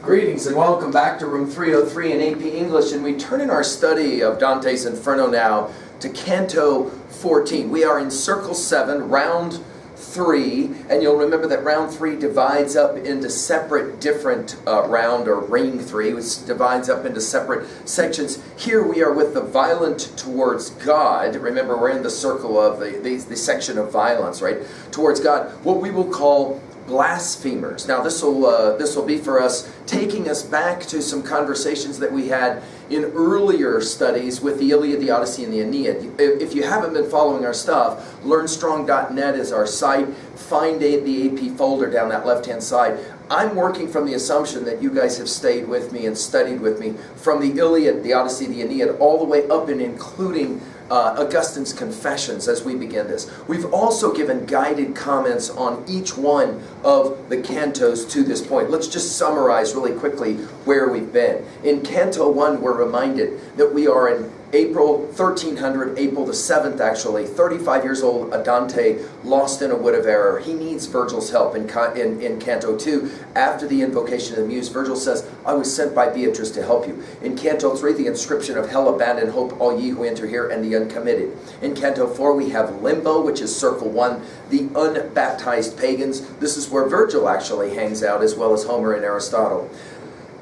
Greetings and welcome back to room 303 in AP English, and we turn in our study of Dante's Inferno now to Canto 14. We are in Circle 7, Round 3, and you'll remember that Round 3 divides up into separate different round or ring 3, which divides up into separate sections. Here we are with the violent towards God. Remember, we're in the circle of the section of violence, right? Towards God, what we will call blasphemers. Now this will be for us taking us back to some conversations that we had in earlier studies with the Iliad, the Odyssey, and the Aeneid. If you haven't been following our stuff, learnstrong.net is our site. Find the AP folder down that left-hand side. I'm working from the assumption that you guys have stayed with me and studied with me from the Iliad, the Odyssey, the Aeneid, all the way up and including Augustine's Confessions as we begin this. We've also given guided comments on each one of the cantos to this point. Let's just summarize really quickly where we've been. In Canto 1, we're reminded that we are in April 1300, April the 7th actually, 35 years old, Dante lost in a wood of error. He needs Virgil's help in Canto 2. After the invocation of the Muse, Virgil says, I was sent by Beatrice to help you. In Canto 3, the inscription of Hell, abandon hope, all ye who enter here, and the uncommitted. In Canto 4, we have Limbo, which is Circle 1, the unbaptized pagans. This is where Virgil actually hangs out, as well as Homer and Aristotle.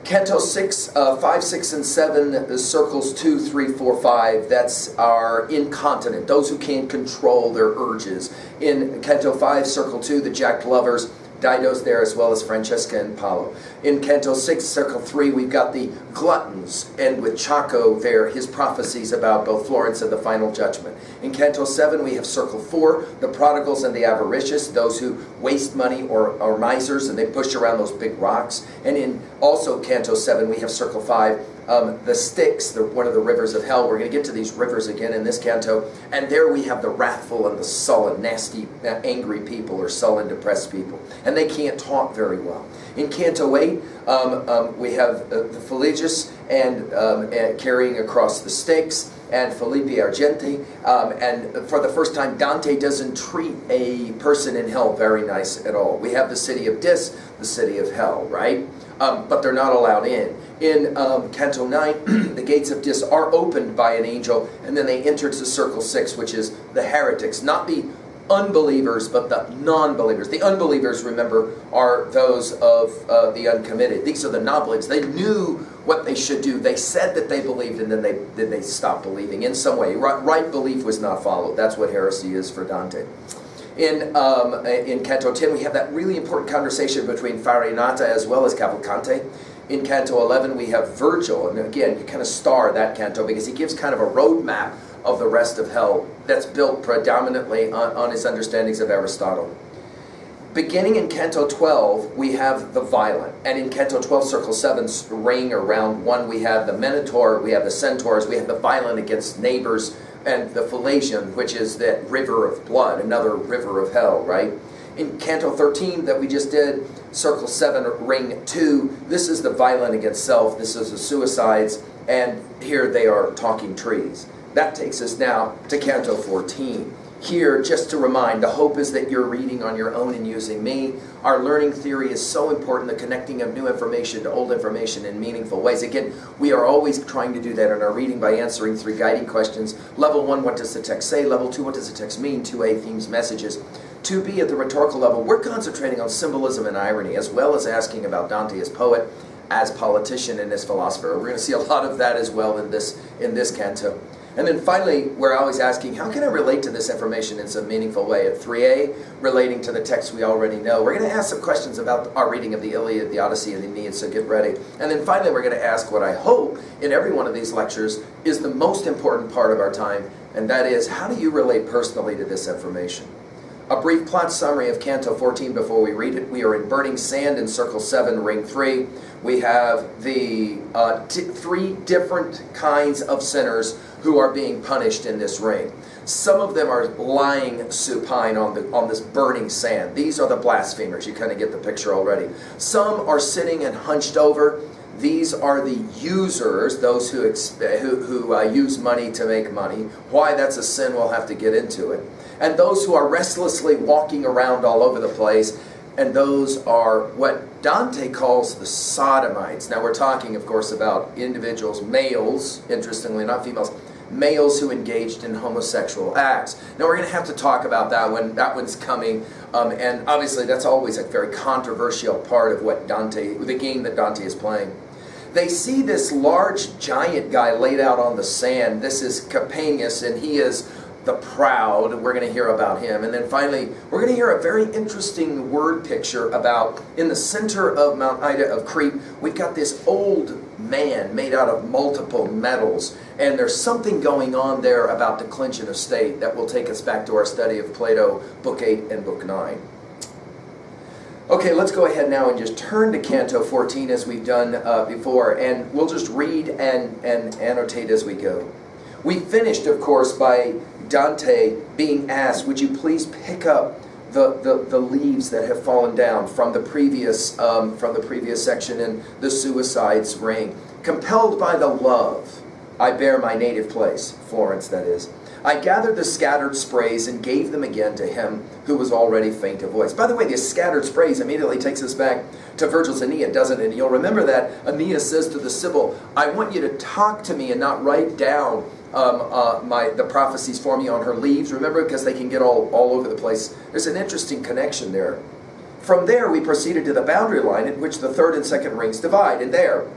Canto 6, 5, 6, and 7, circles 2, 3, 4, 5, that's our incontinent, those who can't control their urges. In Canto 5, circle 2, the jacked lovers, Dido's there as well as Francesca and Paolo. In Canto 6, circle 3, we've got the gluttons, and with Chaco there, his prophecies about both Florence and the final judgment. In Canto 7, we have circle 4, the prodigals and the avaricious, those who waste money or misers, and they push around those big rocks. And in also Canto 7, we have circle 5, the Styx, one of the rivers of hell. We're going to get to these rivers again in this canto. And there we have the wrathful and the sullen, nasty, angry people, or sullen, depressed people. And they can't talk very well. In Canto 8, we have the Philologus and carrying across the Styx, and Felipe Argenti. And for the first time, Dante doesn't treat a person in hell very nice at all. We have the city of Dis, the city of hell, right? But they're not allowed in. In Canto 9, the gates of Dis are opened by an angel, and then they enter to Circle 6, which is the heretics, not the unbelievers, but the non-believers. The unbelievers, remember, are those of the uncommitted. These are the non-believers. They knew what they should do. They said that they believed, and then they stopped believing in some way. Right belief was not followed. That's what heresy is for Dante. In Canto 10, we have that really important conversation between Farinata as well as Cavalcante. In Canto 11, we have Virgil, and again, you kind of star that canto because he gives kind of a roadmap of the rest of hell that's built predominantly on his understandings of Aristotle. Beginning in Canto 12, we have the violent. And in Canto 12, Circle 7's ring or round 1, we have the Minotaur, we have the Centaurs, we have the violent against neighbors, and the Philasian, which is that river of blood, another river of hell, right? In Canto 13 that we just did, Circle 7, Ring 2, this is the violent against self, this is the suicides, and here they are talking trees. That takes us now to Canto 14. Here, just to remind, the hope is that you're reading on your own and using me. Our learning theory is so important, the connecting of new information to old information in meaningful ways. Again, we are always trying to do that in our reading by answering 3 guiding questions. Level 1, what does the text say? Level 2, what does the text mean? 2A, themes, messages. 2B, at the rhetorical level, we're concentrating on symbolism and irony, as well as asking about Dante as poet, as politician, and as philosopher. We're going to see a lot of that as well in this canto. And then finally, we're always asking, how can I relate to this information in some meaningful way? At 3A, relating to the text we already know, we're going to ask some questions about our reading of the Iliad, the Odyssey, and the Aeneid, so get ready. And then finally, we're going to ask what I hope in every one of these lectures is the most important part of our time, and that is, how do you relate personally to this information? A brief plot summary of Canto 14 before we read it. We are in Burning Sand in Circle 7, Ring 3. We have the 3 different kinds of sinners who are being punished in this ring. Some of them are lying supine on this burning sand. These are the blasphemers. You kind of get the picture already. Some are sitting and hunched over. These are the users, those who use money to make money. Why that's a sin, we'll have to get into it. And those who are restlessly walking around all over the place, and those are what Dante calls the sodomites. Now we're talking, of course, about individuals, males, interestingly, not females, males who engaged in homosexual acts. Now we're going to have to talk about that one. That one's coming, and obviously that's always a very controversial part of what Dante, the game that Dante is playing. They see this large giant guy laid out on the sand. This is Capaneus, and he is the proud. We're going to hear about him. And then finally, we're going to hear a very interesting word picture about, in the center of Mount Ida of Crete, we've got this old man made out of multiple metals. And there's something going on there about declension of state that will take us back to our study of Plato, Book 8 and Book 9. Okay, let's go ahead now and just turn to Canto 14 as we've done before, and we'll just read and annotate as we go. We finished, of course, by Dante being asked, would you please pick up the leaves that have fallen down from the previous section in the Suicide's Ring. Compelled by the love, I bear my native place, Florence that is. I gathered the scattered sprays and gave them again to him who was already faint of voice. By the way, these scattered sprays immediately takes us back to Virgil's Aeneid, doesn't it? And you'll remember that Aeneas says to the Sibyl, I want you to talk to me and not write down the prophecies for me on her leaves. Remember, because they can get all over the place. There's an interesting connection there. From there, we proceeded to the boundary line at which the third and second rings divide. And there,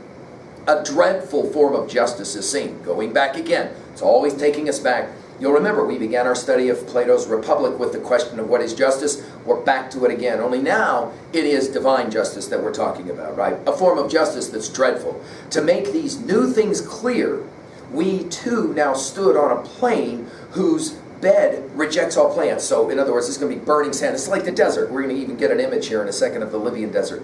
a dreadful form of justice is seen. Going back again. It's always taking us back. You'll remember we began our study of Plato's Republic with the question of what is justice. We're back to it again. Only now it is divine justice that we're talking about, right? A form of justice that's dreadful. To make these new things clear, we too now stood on a plain whose bed rejects all plants. So in other words, it's going to be burning sand. It's like the desert. We're going to even get an image here in a second of the Libyan desert.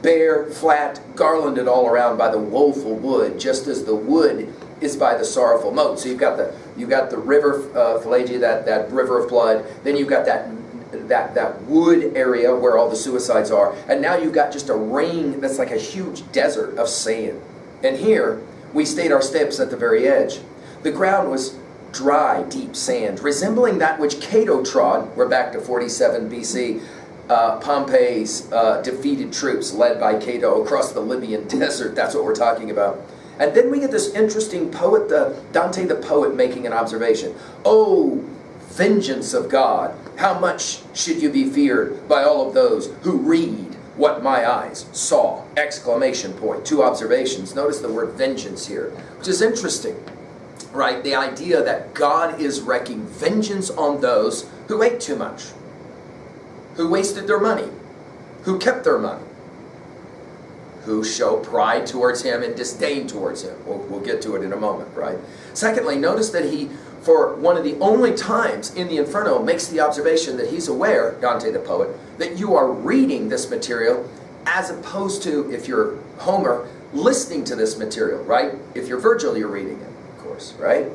Bare, flat, garlanded all around by the woeful wood, just as the wood is by the sorrowful moat. So you've got the river Philagi, that river of blood. Then you've got that wood area where all the suicides are, and now you've got just a ring that's like a huge desert of sand. And here we stayed our steps at the very edge. The ground was dry, deep sand, resembling that which Cato trod. We're back to 47 BC. Pompey's defeated troops led by Cato across the Libyan desert. That's what we're talking about. And then we get this interesting poet, Dante the poet, making an observation. Oh, vengeance of God, how much should you be feared by all of those who read what my eyes saw! Exclamation point. Two observations. Notice the word vengeance here, which is interesting, right? The idea that God is wreaking vengeance on those who ate too much, who wasted their money, who kept their money, who show pride towards him and disdain towards him. We'll get to it in a moment, right? Secondly, notice that he, for one of the only times in the Inferno, makes the observation that he's aware, Dante the poet, that you are reading this material as opposed to, if you're Homer, listening to this material, right? If you're Virgil, you're reading it, of course, right?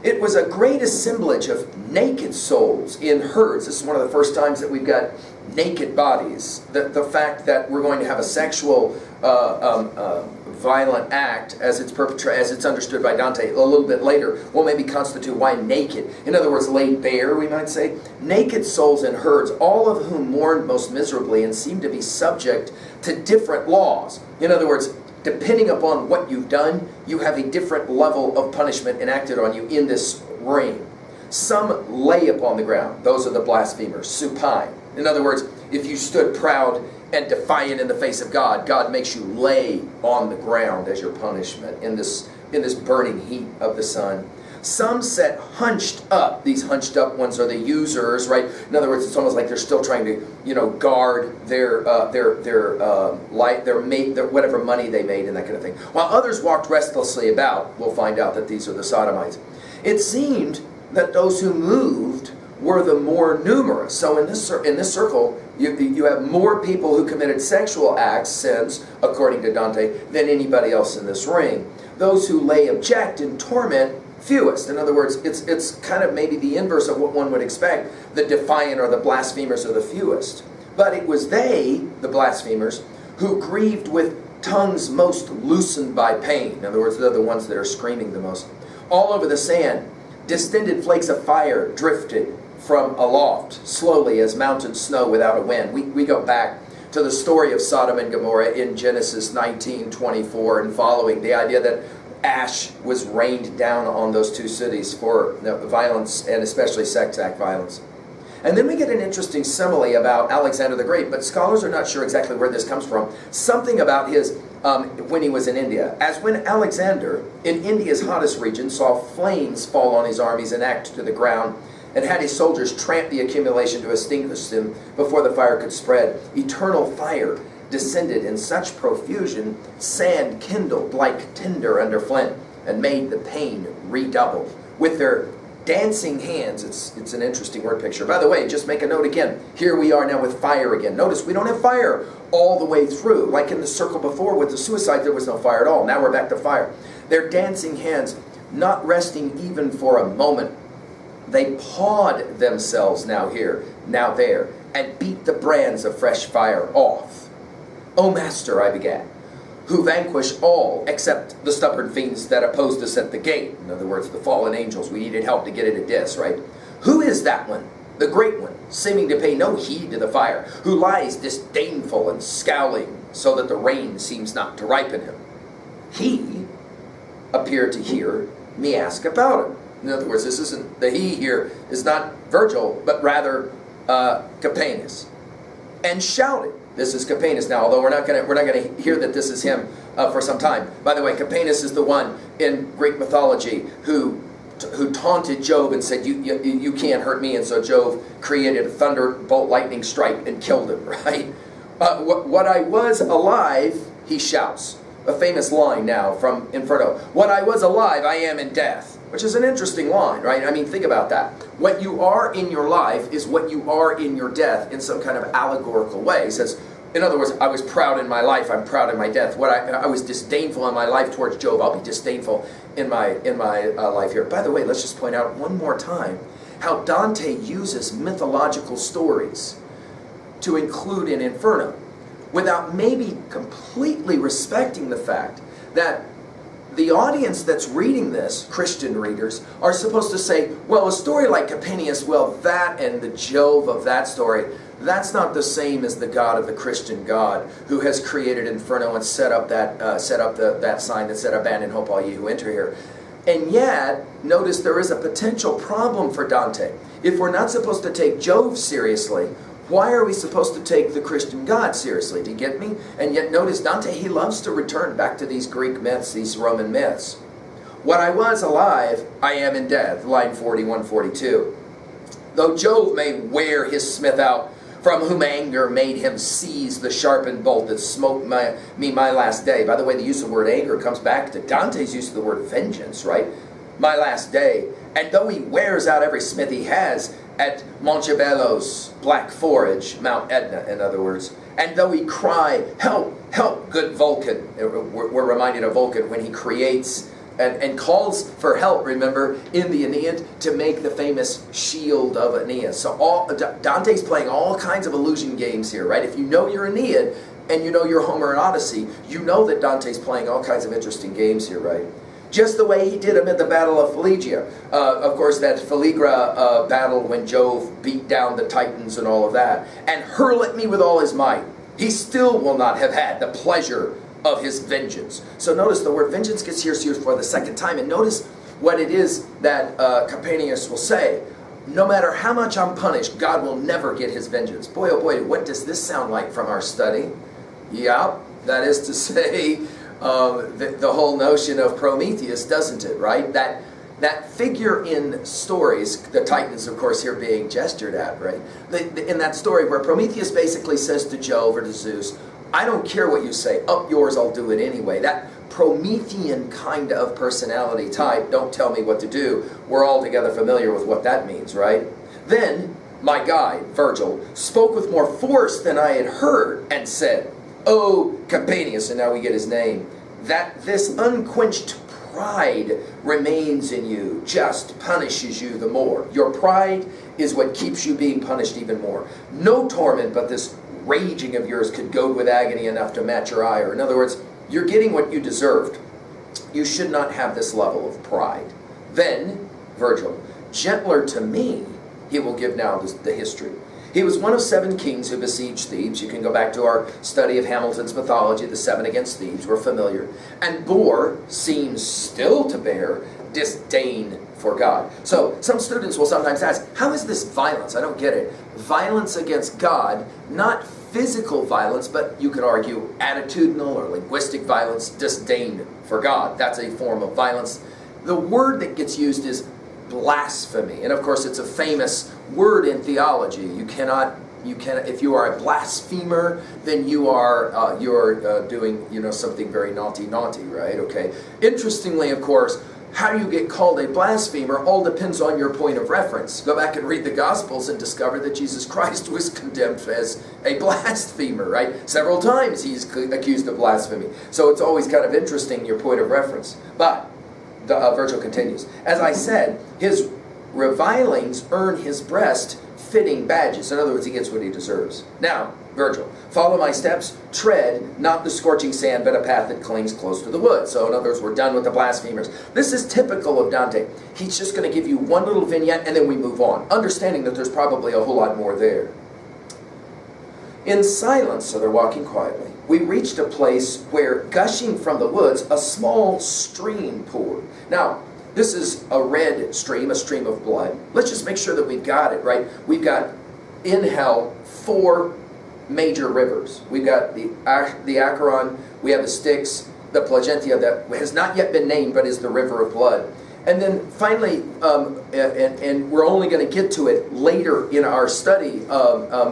It was a great assemblage of naked souls in herds. This is one of the first times that we've got naked bodies. The fact that we're going to have a sexual violent act as it's understood by Dante a little bit later will maybe constitute why naked. In other words, laid bare, we might say. Naked souls in herds, all of whom mourned most miserably and seemed to be subject to different laws. In other words, depending upon what you've done, you have a different level of punishment enacted on you in this ring. Some lay upon the ground. Those are the blasphemers, supine. In other words, if you stood proud and defiant in the face of God, God makes you lay on the ground as your punishment in this burning heat of the sun. Some sat hunched up. These hunched up ones are the users, right? In other words, it's almost like they're still trying to, guard their whatever money they made and that kind of thing. While others walked restlessly about. We'll find out that these are the sodomites. It seemed that those who moved were the more numerous. So in this circle, you have more people who committed sexual acts, sins, according to Dante, than anybody else in this ring. Those who lay abject in torment, fewest. In other words, it's kind of maybe the inverse of what one would expect. The defiant or the blasphemers are the fewest. But it was they, the blasphemers, who grieved with tongues most loosened by pain. In other words, they're the ones that are screaming the most. All over the sand, distended flakes of fire drifted, from aloft, slowly as mountain snow without a wind. We go back to the story of Sodom and Gomorrah in Genesis 19:24 and following. The idea that ash was rained down on those two cities for violence, and especially sex act violence. And then we get an interesting simile about Alexander the Great, but scholars are not sure exactly where this comes from. Something about his, when he was in India. As when Alexander, in India's hottest region, saw flames fall on his armies and act to the ground, and had his soldiers tramp the accumulation to extinguish them before the fire could spread. Eternal fire descended in such profusion, sand kindled like tinder under flint, and made the pain redouble. With their dancing hands, it's an interesting word picture. By the way, just make a note again. Here we are now with fire again. Notice we don't have fire all the way through. Like in the circle before with the suicide, there was no fire at all. Now we're back to fire. Their dancing hands, not resting even for a moment, they pawed themselves now here, now there, and beat the brands of fresh fire off. O Master, I began, who vanquish all except the stubborn fiends that opposed us at the gate. In other words, the fallen angels. We needed help to get into Dis, right? Who is that one, the great one, seeming to pay no heed to the fire, who lies disdainful and scowling, so that the rain seems not to ripen him? He appeared to hear me ask about him. In other words, this isn't, the he here is not Virgil, but rather Capaneus. And shouted. This is Capaneus now, although we're not going to hear that this is him for some time. By the way, Capaneus is the one in Greek mythology who taunted Jove and said, you can't hurt me, and so Jove created a thunderbolt lightning strike and killed him, right? What I was alive, he shouts. A famous line now from Inferno. What I was alive, I am in death. Which is an interesting line, right? I mean, think about that. What you are in your life is what you are in your death in some kind of allegorical way. He says, in other words, I was proud in my life, I'm proud in my death. What I was disdainful in my life towards Jove, I'll be disdainful in my life here. By the way, let's just point out one more time how Dante uses mythological stories to include in Inferno, without maybe completely respecting the fact that the audience that's reading this, Christian readers, are supposed to say, well, a story like Capaneus, well, that and the Jove of that story, that's not the same as the God of the Christian God who has created Inferno and set up that sign that said, abandon hope all ye who enter here. And yet, notice there is a potential problem for Dante. If we're not supposed to take Jove seriously, why are we supposed to take the Christian God seriously? Do you get me? And yet notice Dante, he loves to return back to these Greek myths, these Roman myths. What I was alive, I am in death. Line 41, 42. Though Jove may wear his smith out, from whom anger made him seize the sharpened bolt that smote me my last day. By the way, the use of the word anger comes back to Dante's use of the word vengeance, right? My last day. And though he wears out every smith he has, at Montebello's black forage, Mount Etna, in other words. And though he cry, help, help, good Vulcan. We're reminded of Vulcan when he creates and calls for help, remember, in the Aeneid to make the famous shield of Aeneas. So Dante's playing all kinds of illusion games here, right? If you know your Aeneid and you know your Homer and Odyssey, you know that Dante's playing all kinds of interesting games here, right? Just the way he did amid the Battle of Phlegia. Of course, that Phlegra battle when Jove beat down the Titans and all of that. And hurl at me with all his might. He still will not have had the pleasure of his vengeance. So notice the word vengeance gets here used for the second time. And notice what it is that Capaneus will say. No matter how much I'm punished, God will never get his vengeance. Boy, oh boy, what does this sound like from our study? Yeah, that is to say, the whole notion of Prometheus, doesn't it, right? That figure in stories, the Titans, of course, here being gestured at, right? In that story where Prometheus basically says to Jove or to Zeus, I don't care what you say, up yours, I'll do it anyway. That Promethean kind of personality type, don't tell me what to do, we're all together familiar with what that means, right? Then, my guide, Virgil, spoke with more force than I had heard and said, O Capaneus, and now we get his name, that this unquenched pride remains in you, just punishes you the more. Your pride is what keeps you being punished even more. No torment but this raging of yours could goad with agony enough to match your ire. In other words, you're getting what you deserved. You should not have this level of pride. Then, Virgil, gentler to me he will give now the history. He was one of 7 kings who besieged Thebes. You can go back to our study of Hamilton's mythology, the 7 against Thebes. We're familiar. And bore, seems still to bear, disdain for God. So some students will sometimes ask, how is this violence? I don't get it. Violence against God, not physical violence, but you could argue attitudinal or linguistic violence, disdain for God. That's a form of violence. The word that gets used is blasphemy. And of course, it's a famous word in theology. You cannot, if you are a blasphemer, then you are you're doing something very naughty, right? Okay. Interestingly, of course, how you get called a blasphemer all depends on your point of reference. Go back and read the Gospels and discover that Jesus Christ was condemned as a blasphemer, right? Several times he's accused of blasphemy. So it's always kind of interesting, your point of reference. But Virgil continues, as I said, his revilings earn his breast fitting badges. In other words, he gets what he deserves. Now, Virgil, follow my steps, tread not the scorching sand, but a path that clings close to the wood. So in other words, we're done with the blasphemers. This is typical of Dante. He's just going to give you one little vignette and then we move on, understanding that there's probably a whole lot more there. In silence, so they're walking quietly, we reached a place where, gushing from the woods, a small stream poured. Now, this is a red stream, a stream of blood. Let's just make sure that we've got it, right? We've got, in hell, 4 major rivers. We've got the Acheron, we have the Styx, the Plagentia that has not yet been named, but is the river of blood. And then finally, and we're only going to get to it later in our study,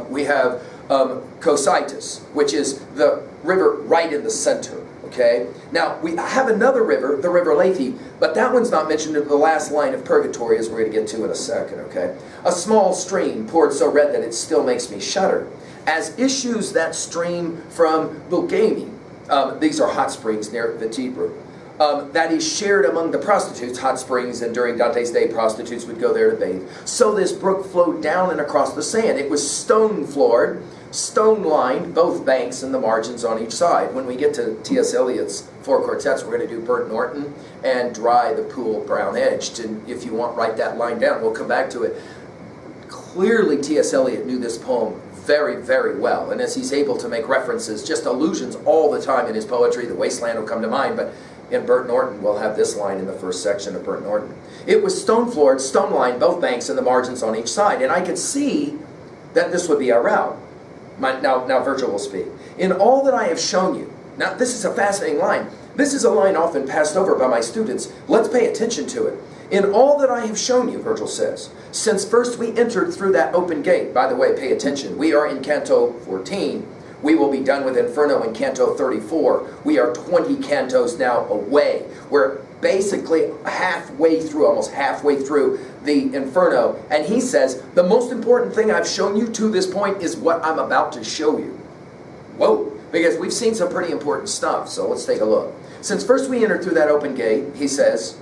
we have Cocytus, which is the river right in the center. Okay. Now we have another river, the river Lethe, but that one's not mentioned in the last line of Purgatory, as we're going to get to in a second. Okay. A small stream poured so red that it still makes me shudder. As issues that stream from Bulgami, these are hot springs near the Tibur, that is shared among the prostitutes, hot springs, and during Dante's day, prostitutes would go there to bathe. So this brook flowed down and across the sand. It was stone-floored, stone-lined, both banks and the margins on each side. When we get to T.S. Eliot's 4 quartets, we're going to do Burnt Norton and Dry the Pool Brown-Edged. And if you want, write that line down. We'll come back to it. Clearly, T.S. Eliot knew this poem very, very well. And as he's able to make references, just allusions all the time in his poetry, the wasteland will come to mind, but in Burnt Norton, we'll have this line in the first section of Burnt Norton. It was stone-floored, stone-lined, both banks and the margins on each side. And I could see that this would be our route. Now Virgil will speak. In all that I have shown you, now this is a fascinating line. This is a line often passed over by my students. Let's pay attention to it. In all that I have shown you, Virgil says, since first we entered through that open gate. By the way, pay attention. We are in Canto 14. We will be done with Inferno in Canto 34. We are 20 cantos now away. We're basically halfway through, almost halfway through the Inferno. And he says, the most important thing I've shown you to this point is what I'm about to show you. Whoa, because we've seen some pretty important stuff. So let's take a look. Since first we entered through that open gate, he says,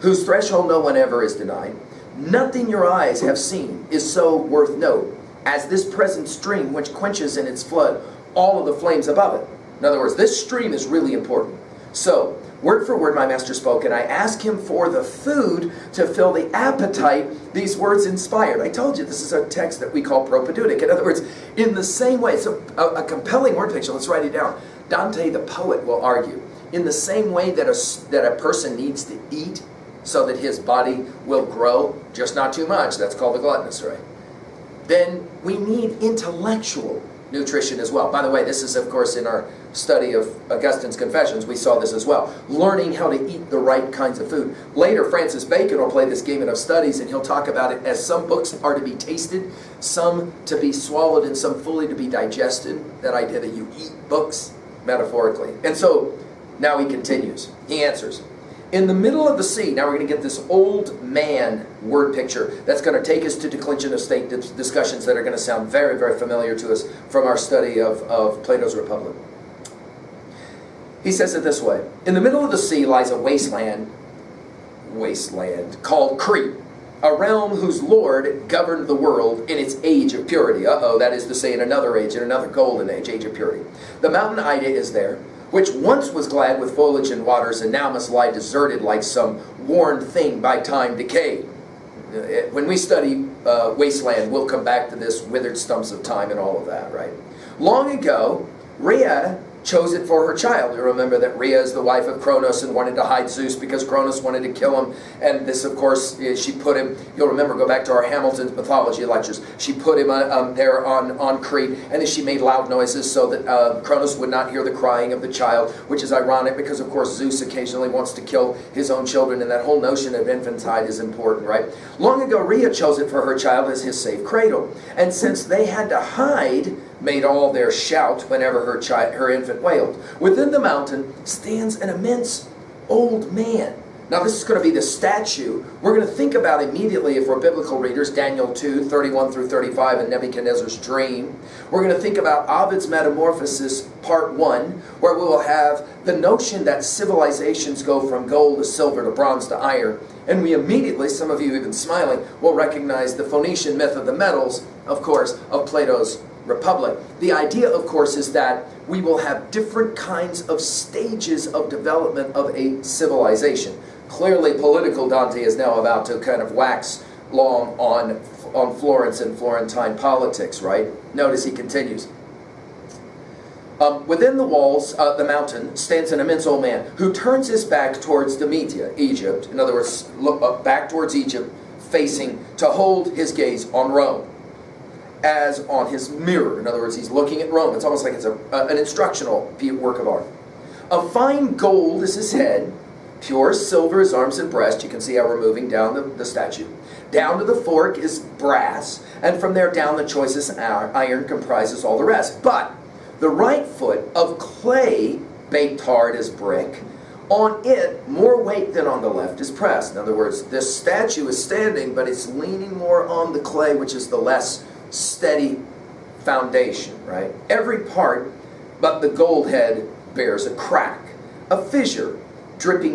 whose threshold no one ever is denied, nothing your eyes have seen is so worth note as this present stream which quenches in its flood all of the flames above it. In other words, this stream is really important. So, word for word my master spoke, and I asked him for the food to fill the appetite these words inspired. I told you this is a text that we call propedeutic. In other words, in the same way, it's a compelling word picture. Let's write it down. Dante the poet will argue, in the same way that a person needs to eat so that his body will grow, just not too much, that's called the gluttonous, right? Then we need intellectual nutrition as well. By the way, this is, of course, in our study of Augustine's Confessions, we saw this as well. Learning how to eat the right kinds of food. Later, Francis Bacon will play this game of studies, and he'll talk about it as some books are to be tasted, some to be swallowed, and some fully to be digested. That idea that you eat books, metaphorically. And so, now he continues. He answers, in the middle of the sea, now we're going to get this old man word picture that's going to take us to declension of state discussions that are going to sound very, very familiar to us from our study of Plato's Republic. He says it this way. In the middle of the sea lies a wasteland called Crete, a realm whose Lord governed the world in its age of purity. That is to say, in another age, in another golden age of purity. The mountain Ida is there, which once was glad with foliage and waters, and now must lie deserted like some worn thing by time decayed. When we study wasteland. We'll come back to this, withered stumps of time and all of that, right? Long ago, Rhea chose it for her child. You remember that Rhea is the wife of Kronos and wanted to hide Zeus because Kronos wanted to kill him. And this, of course, she put him, you'll remember, go back to our Hamilton's mythology lectures. She put him there on Crete, and then she made loud noises so that Kronos would not hear the crying of the child, which is ironic because, of course, Zeus occasionally wants to kill his own children, and that whole notion of infantile is important, right? Long ago, Rhea chose it for her child as his safe cradle. And since they had to hide, made all their shout whenever her infant wailed. Within the mountain stands an immense old man. Now this is going to be the statue. We're going to think about immediately, if we're biblical readers, Daniel 2, 31 through 35, and Nebuchadnezzar's dream. We're going to think about Ovid's Metamorphosis, part 1, where we will have the notion that civilizations go from gold to silver to bronze to iron. And we immediately, some of you even smiling, will recognize the Phoenician myth of the metals, of course, of Plato's Republic. The idea, of course, is that we will have different kinds of stages of development of a civilization. Clearly, political Dante is now about to kind of wax long on Florence and Florentine politics, right? Notice he continues. Within the walls of the mountain stands an immense old man who turns his back towards Demetia, Egypt. In other words, look back towards Egypt, facing to hold his gaze on Rome, as on his mirror. In other words, he's looking at Rome. It's almost like it's an instructional work of art. Of fine gold is his head, pure silver his arms and breast. You can see how we're moving down the statue. Down to the fork is brass, and from there down the choicest iron comprises all the rest. But the right foot of clay, baked hard as brick, on it more weight than on the left is pressed. In other words, this statue is standing, but it's leaning more on the clay, which is the less steady foundation, right? Every part but the gold head bears a crack, a fissure, dripping